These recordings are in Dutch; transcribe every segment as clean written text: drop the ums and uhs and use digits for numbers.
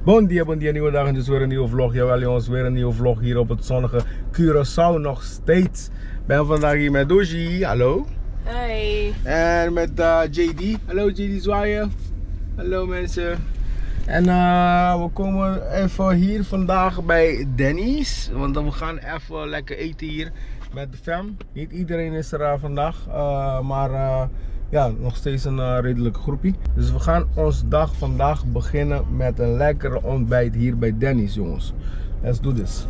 Bondia Bondia, nieuwe dag en dus weer een nieuwe vlog. Jawel jongens, weer een nieuwe vlog hier op het zonnige Curaçao nog steeds. Ik ben vandaag hier met Doji, hallo. Hi. En met JD, hallo JD zwaaien. Hallo mensen. En we komen even hier vandaag bij Denny's, want we gaan even lekker eten hier met de fam. Niet iedereen is er vandaag, maar ja, nog steeds een redelijke groepie. Dus we gaan onze dag vandaag beginnen met een lekkere ontbijt hier bij Denny's jongens. Let's do this.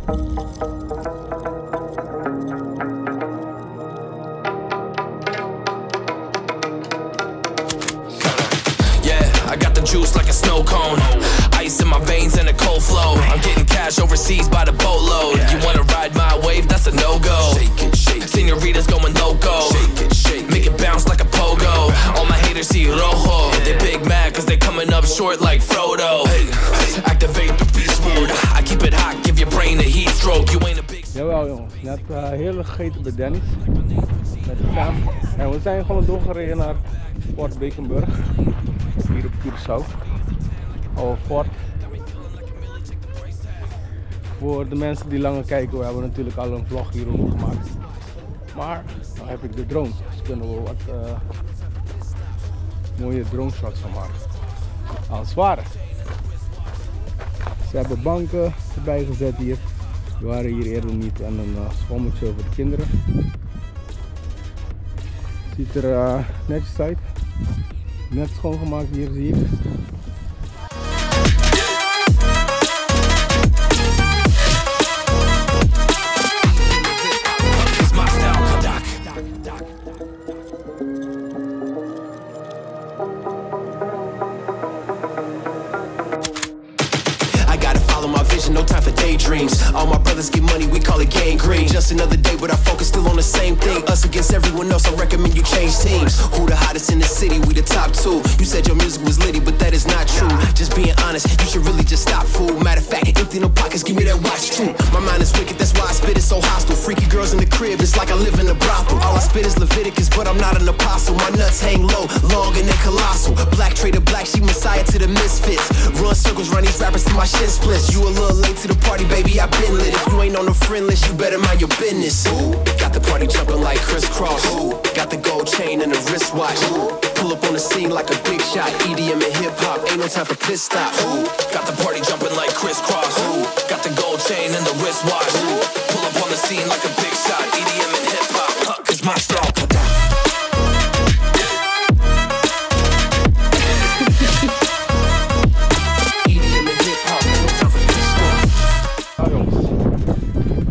I got the juice like a snow cone. Ice in my veins and a cold flow. I'm getting cash overseas by the boatload. You wanna ride my wave? That's a no-go. Señoritas going loco. Make it bounce like a pogo. All my haters see rojo. They big mad cause they coming up short like Frodo. Activate the beast mode. I keep it hot, give your brain a heat stroke. You ain't a big... Jawel jongens, net heerlijk gegeten bij Denny's. Met de fam. En we zijn gewoon doorgereden naar Fort Bekenburg. Hier op Curaçao. Oude fort. Voor de mensen die langer kijken, we hebben natuurlijk al een vlog hierover gemaakt. Maar dan heb ik de drone, dus kunnen we wat mooie drone shots van maken. Als het ware. Ze hebben banken erbij gezet hier. Die waren hier eerder niet en een schommetje voor de kinderen. Ziet er netjes uit. Net schoongemaakt hier, zie ik. No time for daydreams. All my brothers get money, we call it gang green. Just another day, but our focus still on the same thing. Us against everyone else, I recommend you change teams. Who the hottest in the city? We the top two. You said your music was litty, but that is not true. Just being honest, you should really just stop, fool. Matter of fact, empty no pockets, give me that watch too. My mind is wicked, that's why I spit it so hostile. Freaky girls in the crib, it's like I live in a brothel. All I spit is Leviticus, but I'm not an apostle. My nuts hang low, long and they colossal. Black trader black, she messiah to the misfits. Run circles, run these rappers to my shin splits. You a little late to the party, baby, I been lit. If you ain't on the friend list, you better mind your business. Ooh, got the party jumping like crisscross. Ooh, got the gold chain and the wristwatch. Ooh, pull up on the scene like a big shot. EDM and hip hop, ain't no time for pit stops. Ooh, got the party jumping like crisscross. Ooh, got the gold chain and the wristwatch. Ooh, pull up on the scene like a big shot. EDM and hip hop, cause my style.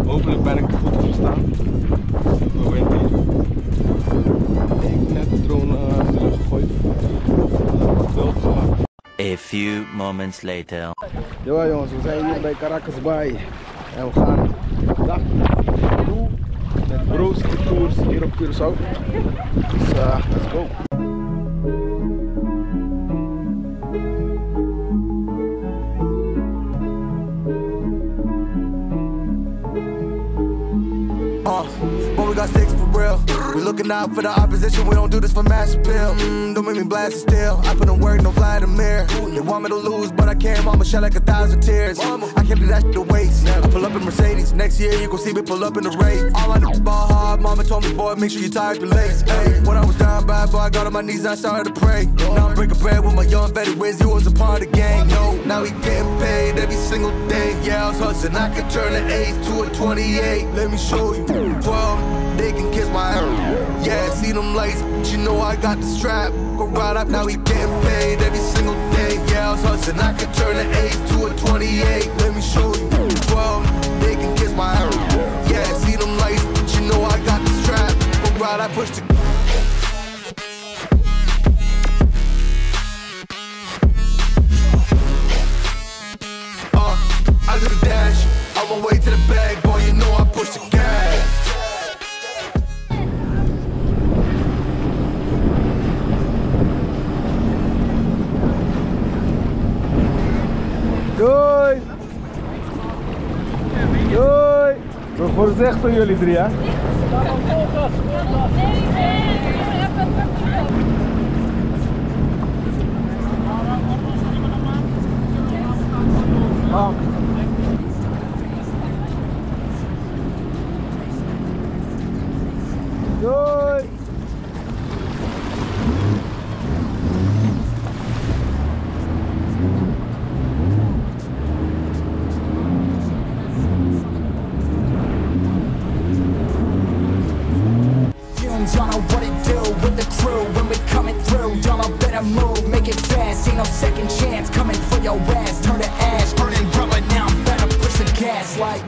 Hopelijk ben ik goed verstaan. We weten niet. Ik heb net de drone teruggegooid. A few moments later. Ja jongens, we zijn hier bij Caracas Bay. En we gaan vandaag doen met Jetski Tours hier op Curaçao. Dus let's go. But we got sticks for real. We looking out for the opposition. We don't do this for mass appeal. Don't make me blast it still. I put in work, no Vladimir. They want me to lose, but I can't. Mama shed like 1,000 tears. I can't do that shit to waste. I pull up in Mercedes. Next year you gon' see me pull up in the race. All I do is ball hard. Mama told me, boy, make sure you tie up your legs. Hey, when I was down bad, boy, I got on my knees and I started to pray. Now I'm breaking bread with my young Betty Wiz. You was a part of the gang. No, now he getting paid every single day. Yeah, I was hustling. I could turn an 8 to a 28. Let me show you. 12, they can kiss my ass. Yeah, see them lights, but you know I got the strap. Go right up, now he getting paid every single day. Yeah, I was hustling, I could turn an 8 to a 28. Let me show you. 12, they can kiss my ass. Yeah, see them lights, but you know I got the strap. Go right, I push the... I do the dash, on my way to the bag, boy, you know I push the gas. Doei! Doei! We voorzichtig van jullie drie, hè? Doei! Y'all know what it do with the crew when we coming through. Y'all better move, make it fast. Ain't no second chance coming for your ass. Turn to ash, burning rubber now. Better push the gas like.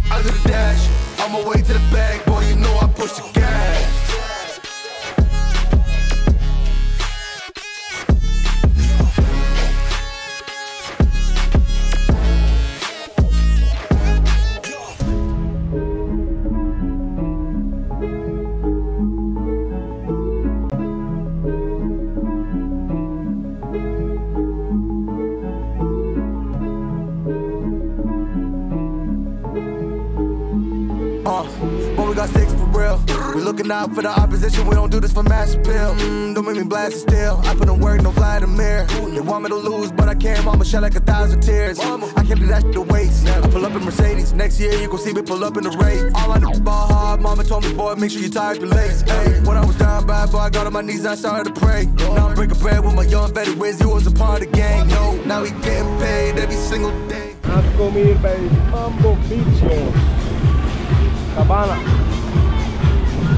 I do the dash, on my way to the bag, boy. You know I push the gas. But we got sticks for real. We looking out for the opposition. We don't do this for mass appeal. Don't make me blast it still. I put in work, no Vladimir. They want me to lose, but I can't. Mama shed like 1,000 tears. I can't do that shit to waste. I pull up in Mercedes. Next year you gon' see me pull up in the race. All I know ball hard. Mama told me, boy, make sure you tie up your lace. Hey, when I was down bad, boy, I got on my knees and I started to pray. Now I'm breaking bread with my young vet. Where's you was a part of the gang? No, now we getting paid every single day. We komen hier bij Mambo Beach, jongens. Cabana.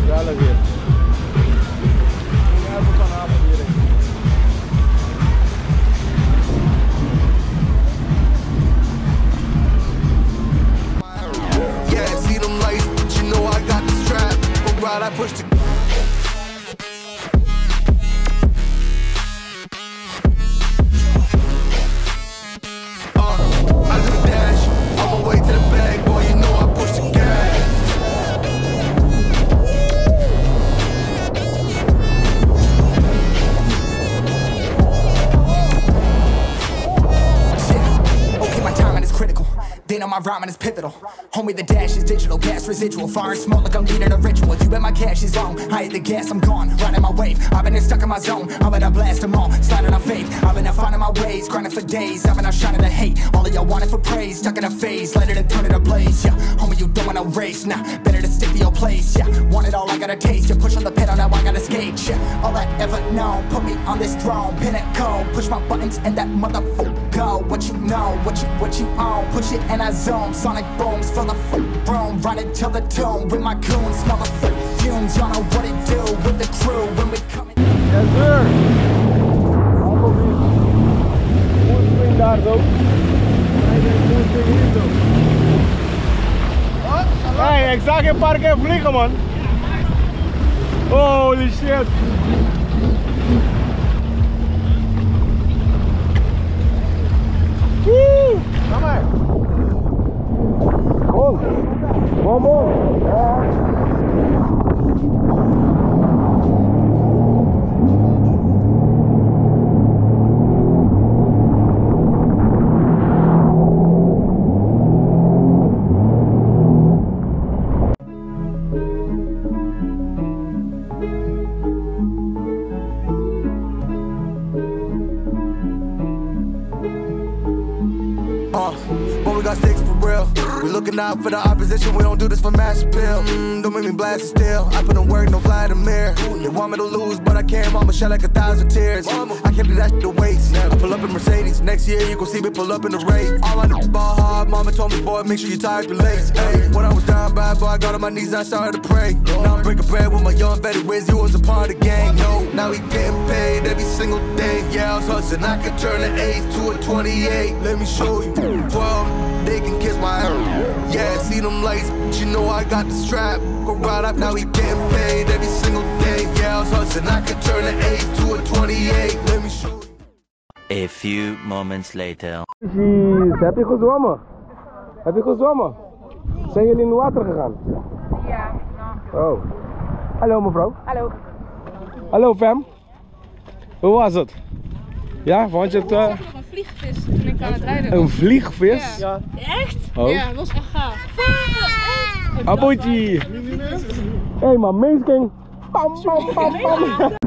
Gezellig hier. Even vanavond hier. Yeah, see them lights, but you know I got the strap. But right, I push the. I do the dash, on my way to the bag, boy. You know I push the gas. Critical. They know my rhyming is pivotal. Homie, the dash is digital, gas residual. Fire and smoke like I'm leading a ritual. You bet my cash is on. I hit the gas, I'm gone. Riding my wave. I've been stuck in my zone. I bet I blast them all. Sliding on faith. I've been finding my ways. Grinding for days. I've been out shining the hate. All of y'all wanted for praise. Stuck in a phase. Light it and turn it ablaze. Yeah. Homie, you don't want no race. Nah. Better to stick to your place. Yeah. Want it all, I gotta taste. You push on the pedal, now I gotta skate. Yeah. All I ever known. Put me on this throne. Pinnacle. Push my buttons and that motherfucker go. What you know. What you own. Push it and I zone. Sonic booms for the room. Run it till the tomb with my goons. Smell the fumes. Y'all know what it do with the crew when we come in. Yes sir. Mambo Beach. Mood swing daar zo. Mood swing hier zo. Hey, ik zag je een paar keer vliegen, man. Holy shit. Woo! Kom maar. Kom. Kom op. But we got sticks for real. We looking out for the opposition. We don't do this for mass appeal. Don't make me blast it still. I put in work, no Vladimir. They want me to lose, but I can't. Mama shed like 1,000 tears. I can't do that shit to waste. I pull up in Mercedes. Next year you gon' see me pull up in the race. All I know ball hard. Mama told me, boy, make sure you tie up your lace. Hey, when I was down bad, boy, I got on my knees and I started to pray. Now I'm breaking bread with my young vet. Where's you was a part of the gang? No, now we getting paid every single day. Yeah, I was hustling. I could turn an 8 to a 28. Let me show you. 12, they can kiss my hair. Yeah, see them lights, but you know I got the strap. Go right up, now we getting paid every single day. Yeah, I was hustling. I could turn an 8 to a 28. Let me show you. A few moments later. Jeez, heb je gezwommen? Heb je gezwommen? Zijn jullie in het water gegaan? Ja. Oh. Hallo mevrouw. Hallo. Hallo fam. Hoe was het? Ja, vond je het? Ik zag nog een vliegvis toen ik aan het rijden was. Een vliegvis? Ja. Echt? Oh. Ja, dat was echt gaaf. Echt? Abootje. Hé man, meesking. Pam pam pam pam.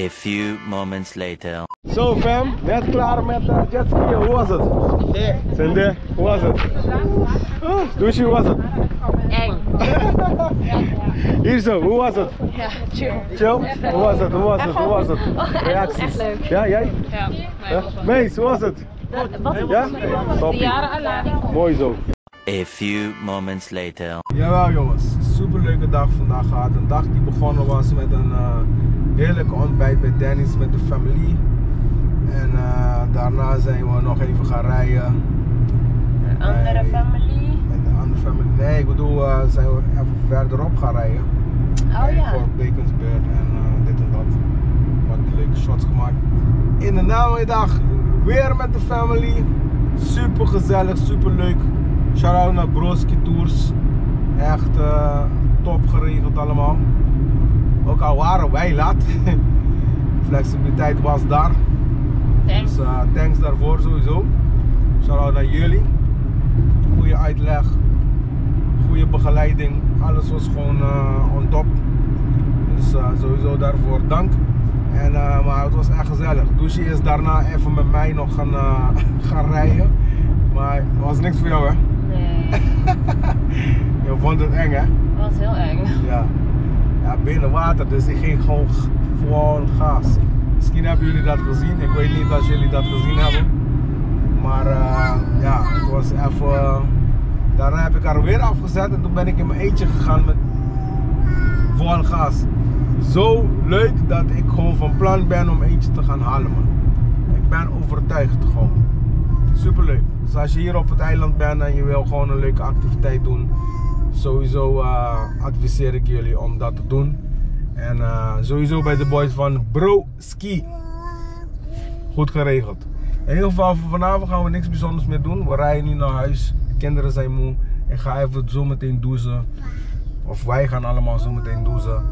A few moments later. Zo fam, net klaar met jetski. Hoe was het? Zende, hoe was het? Douche, hoe was het? Eng. Hier zo, hoe was het? Ja, chill. Chill? Hoe was het? Hoe was het? Hoe was het? Reacties? Echt leuk. Ja, jij? Ja. Mees, hoe was het? Ja? Toppie. Mooi zo. A few moments later. Jawel jongens, super leuke dag vandaag gehad. Een dag die begonnen was met een heerlijke ontbijt bij Dennis met de familie. En daarna zijn we nog even gaan rijden. Een andere familie? Met de andere familie. Nee, ik bedoel, zijn we even verderop gaan rijden. Oh ja. Voor Bekensbeurt en dit en dat. Wat leuke shots gemaakt. In de namiddag weer met de familie. Super gezellig, super leuk. Shout-out naar Jetski Tours. Echt top geregeld allemaal. Ook al waren wij laat. Flexibiliteit was daar. Thanks. Dus thanks daarvoor sowieso. Shout-out naar jullie. Goede uitleg. Goede begeleiding. Alles was gewoon on top. Dus sowieso daarvoor dank. En, maar het was echt gezellig. Douche is daarna even met mij nog gaan rijden. Maar het was niks voor jou hè? Nee. Je vond het eng hè? Dat was heel eng. Ja. Ja, binnen water, dus ik ging gewoon gas. Misschien hebben jullie dat gezien, ik weet niet als jullie dat gezien hebben. Maar ja, het was even... Daarna heb ik haar weer afgezet en toen ben ik in mijn eentje gegaan met vol gas. Zo leuk dat ik gewoon van plan ben om eentje te gaan halen man. Ik ben overtuigd gewoon. Super leuk. Dus als je hier op het eiland bent en je wil gewoon een leuke activiteit doen, sowieso adviseer ik jullie om dat te doen. En sowieso bij de boys van Ski. Goed geregeld. In ieder geval vanavond gaan we niks bijzonders meer doen. We rijden nu naar huis. De kinderen zijn moe. Ik ga even zo meteen douchen. Of wij gaan allemaal zo meteen douchen.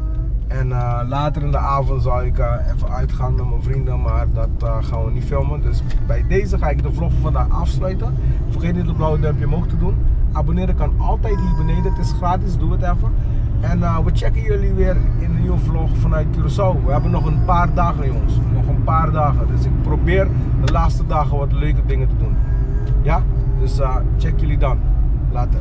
En later in de avond zal ik even uitgaan met mijn vrienden, maar dat gaan we niet filmen. Dus bij deze ga ik de vlog van vandaag afsluiten. Vergeet niet het blauwe duimpje omhoog te doen. Abonneren kan altijd hier beneden, het is gratis, doe het even. En we checken jullie weer in een nieuwe vlog vanuit Curaçao. We hebben nog een paar dagen jongens, nog een paar dagen. Dus ik probeer de laatste dagen wat leuke dingen te doen. Ja, dus check jullie dan. Later.